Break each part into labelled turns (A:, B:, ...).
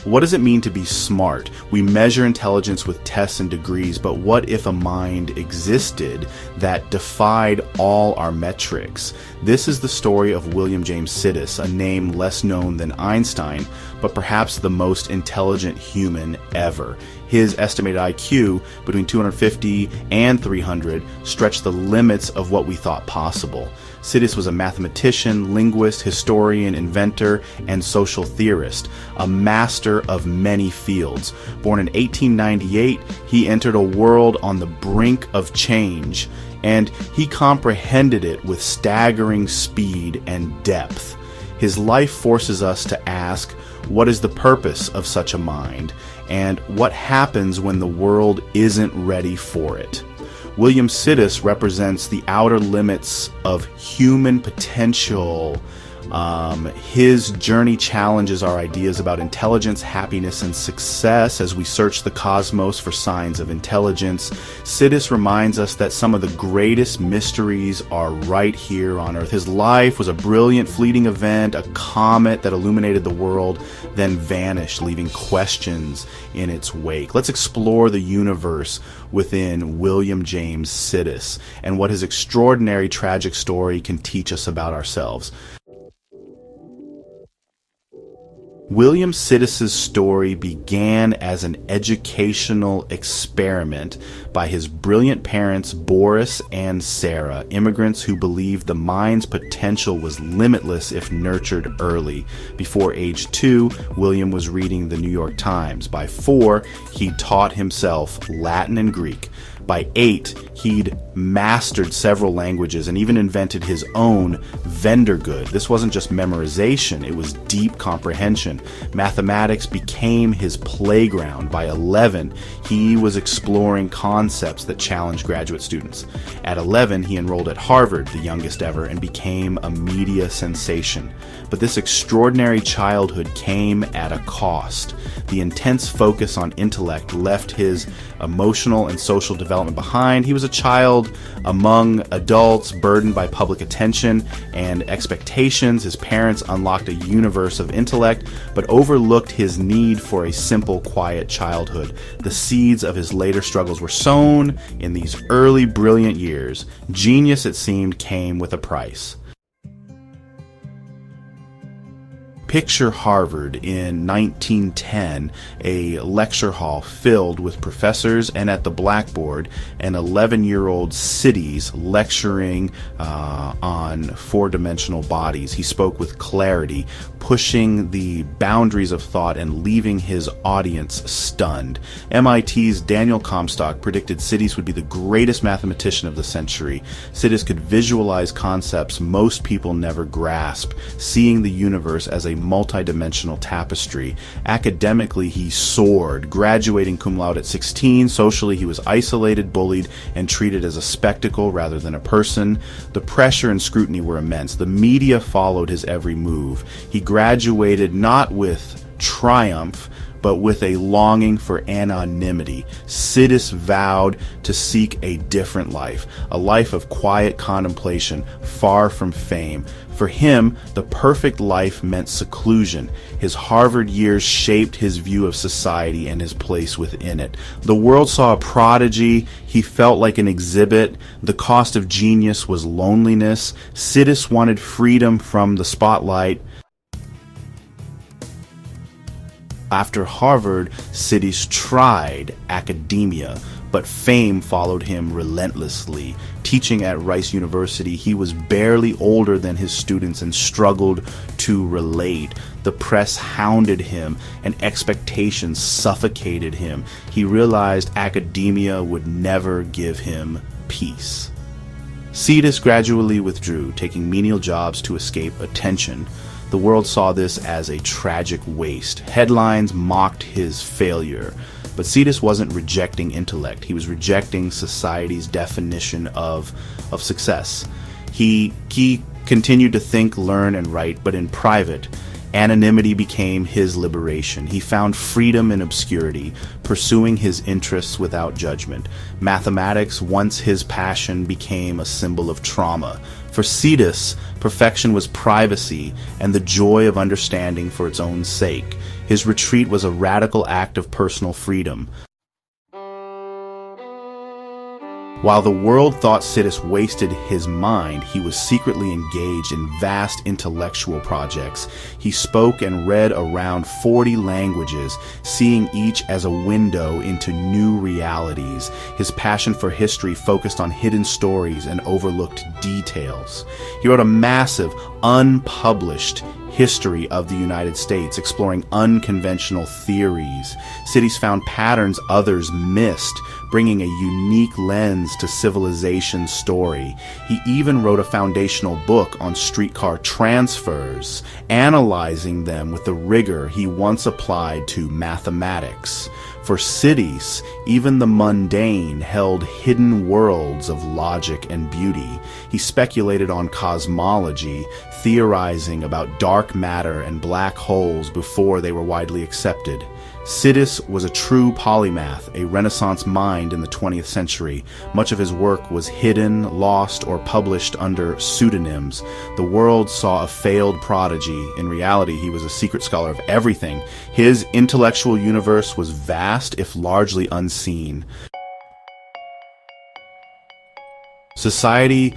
A: What does it mean to be smart? We measure intelligence with tests and degrees, but what if a mind existed that defied all our metrics? This is the story of William James Sidis, a name less known than Einstein, but perhaps the most intelligent human ever. His estimated IQ, between 250 and 300, stretched the limits of what we thought possible. Sidis was a mathematician, linguist, historian, inventor, and social theorist, a master of many fields. Born in 1898, he entered a world on the brink of change, and he comprehended it with staggering speed and depth. His life forces us to ask, what is the purpose of such a mind, and what happens when the world isn't ready for it? William Sidis represents the outer limits of human potential. His journey challenges our ideas about intelligence, happiness, and success as we search the cosmos for signs of intelligence. Sidis reminds us that some of the greatest mysteries are right here on Earth. His life was a brilliant, fleeting event, a comet that illuminated the world, then vanished, leaving questions in its wake. Let's explore the universe within William James Sidis and what his extraordinary tragic story can teach us about ourselves. William Sidis's story began as an educational experiment by his brilliant parents, Boris and Sarah, immigrants who believed the mind's potential was limitless if nurtured early. Before age 2, William was reading the New York Times. By 4, he taught himself Latin and Greek. By 8, he'd mastered several languages and even invented his own vendor good. This wasn't just memorization, it was deep comprehension. Mathematics became his playground. By 11, he was exploring concepts that challenged graduate students. At 11, he enrolled at Harvard, the youngest ever, and became a media sensation. But this extraordinary childhood came at a cost. The intense focus on intellect left his emotional and social development behind. He was a child among adults, burdened by public attention and expectations. His parents unlocked a universe of intellect, but overlooked his need for a simple, quiet childhood. The seeds of his later struggles were sown in these early, brilliant years. Genius, it seemed, came with a price. Picture Harvard in 1910, a lecture hall filled with professors, and at the blackboard, an 11-year-old Sidis lecturing on four-dimensional bodies. He spoke with clarity, pushing the boundaries of thought and leaving his audience stunned. MIT's Daniel Comstock predicted Sidis would be the greatest mathematician of the century. Sidis could visualize concepts most people never grasp, seeing the universe as a multi-dimensional tapestry. Academically, he soared, graduating cum laude at 16. Socially, he was isolated, bullied, and treated as a spectacle rather than a person. The pressure and scrutiny were immense. The media followed his every move. He graduated not with triumph, but with a longing for anonymity. Sidis vowed to seek a different life, a life of quiet contemplation, far from fame. For him, the perfect life meant seclusion. His Harvard years shaped his view of society and his place within it. The world saw a prodigy. He felt like an exhibit. The cost of genius was loneliness. Sidis wanted freedom from the spotlight. After Harvard, Sidis tried academia, but fame followed him relentlessly. Teaching at Rice University, he was barely older than his students and struggled to relate. The press hounded him, and expectations suffocated him. He realized academia would never give him peace. Sidis gradually withdrew, taking menial jobs to escape attention. The world saw this as a tragic waste. Headlines mocked his failure. But Sidis wasn't rejecting intellect. He was rejecting society's definition of success. He continued to think, learn, and write, but in private. Anonymity became his liberation. He found freedom in obscurity, pursuing his interests without judgment. Mathematics, once his passion, became a symbol of trauma. For For Sidis, perfection was privacy and the joy of understanding for its own sake. His retreat was a radical act of personal freedom. While the world thought Sidis wasted his mind, he was secretly engaged in vast intellectual projects. He spoke and read around 40 languages, seeing each as a window into new realities. His passion for history focused on hidden stories and overlooked details. He wrote a massive, unpublished history of the United States, exploring unconventional theories. Sidis found patterns others missed, bringing a unique lens to civilization's story. He even wrote a foundational book on streetcar transfers, analyzing them with the rigor he once applied to mathematics. For Sidis, even the mundane held hidden worlds of logic and beauty. He speculated on cosmology, theorizing about dark matter and black holes before they were widely accepted. Sidis was a true polymath, a Renaissance mind in the 20th century. Much of his work was hidden, lost, or published under pseudonyms. The world saw a failed prodigy. In reality, he was a secret scholar of everything. His intellectual universe was vast, if largely unseen. Society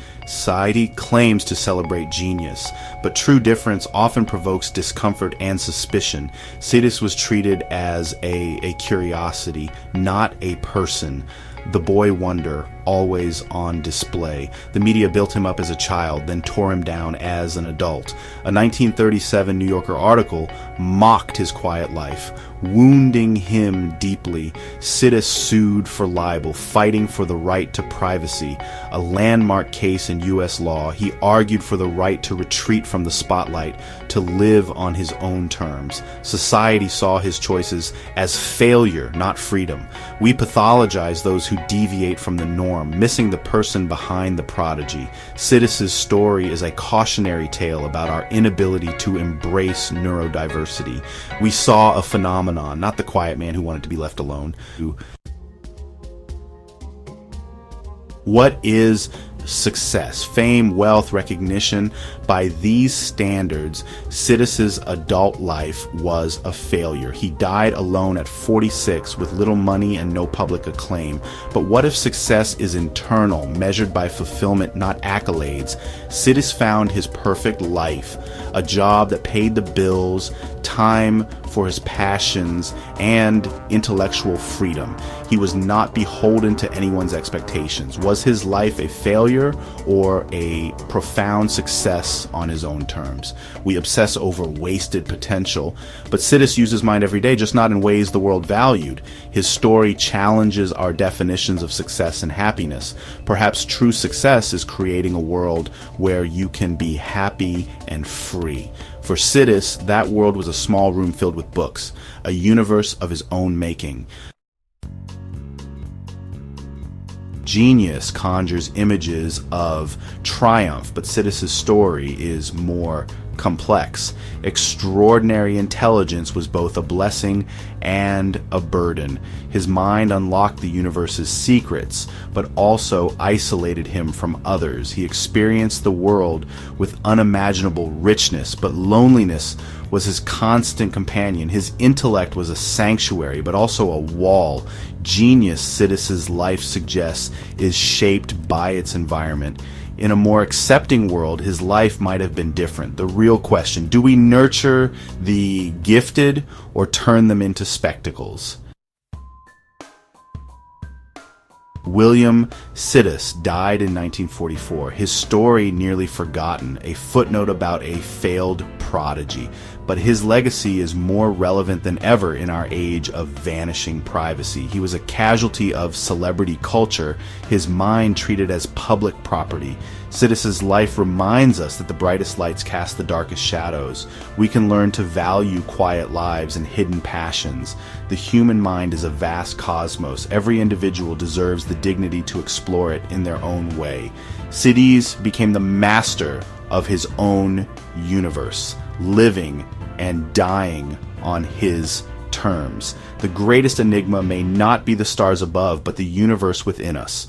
A: claims to celebrate genius, but true difference often provokes discomfort and suspicion. Sidis was treated as a curiosity, not a person. The boy wonder, always on display. The media built him up as a child, then tore him down as an adult. A 1937 New Yorker article mocked his quiet life, wounding him deeply. Sidis sued for libel, fighting for the right to privacy. A landmark case in U.S. law, he argued for the right to retreat from the spotlight, to live on his own terms. Society saw his choices as failure, not freedom. We pathologize those who deviate from the norm, missing the person behind the prodigy. Sidis's story is a cautionary tale about our inability to embrace neurodiversity. We saw a phenomenon, not the quiet man who wanted to be left alone. What is success? Fame, wealth, recognition. By these standards, Sidis's adult life was a failure. He died alone at 46 with little money and no public acclaim. But what if success is internal, measured by fulfillment, not accolades? Sidis found his perfect life, a job that paid the bills, time for his passions, and intellectual freedom. He was not beholden to anyone's expectations. Was his life a failure or a profound success on his own terms? We obsess over wasted potential, but Sidis used his mind every day, just not in ways the world valued. His story challenges our definitions of success and happiness. Perhaps true success is creating a world where you can be happy and free. For Sidis, that world was a small room filled with books, a universe of his own making. Genius conjures images of triumph, but Sidis's story is more complex. Extraordinary intelligence was both a blessing and a burden. His mind unlocked the universe's secrets, but also isolated him from others. He experienced the world with unimaginable richness, but loneliness was his constant companion. His intellect was a sanctuary, but also a wall. Genius, Sidis's life suggests, is shaped by its environment. In a more accepting world, his life might have been different. The real question, do we nurture the gifted or turn them into spectacles? William Sidis died in 1944. His story nearly forgotten, a footnote about a failed prodigy. But his legacy is more relevant than ever in our age of vanishing privacy. He was a casualty of celebrity culture, his mind treated as public property. Sidis's life reminds us that the brightest lights cast the darkest shadows. We can learn to value quiet lives and hidden passions. The human mind is a vast cosmos. Every individual deserves the dignity to explore it in their own way. Sidis became the master of his own universe, living and dying on his terms. The greatest enigma may not be the stars above, but the universe within us.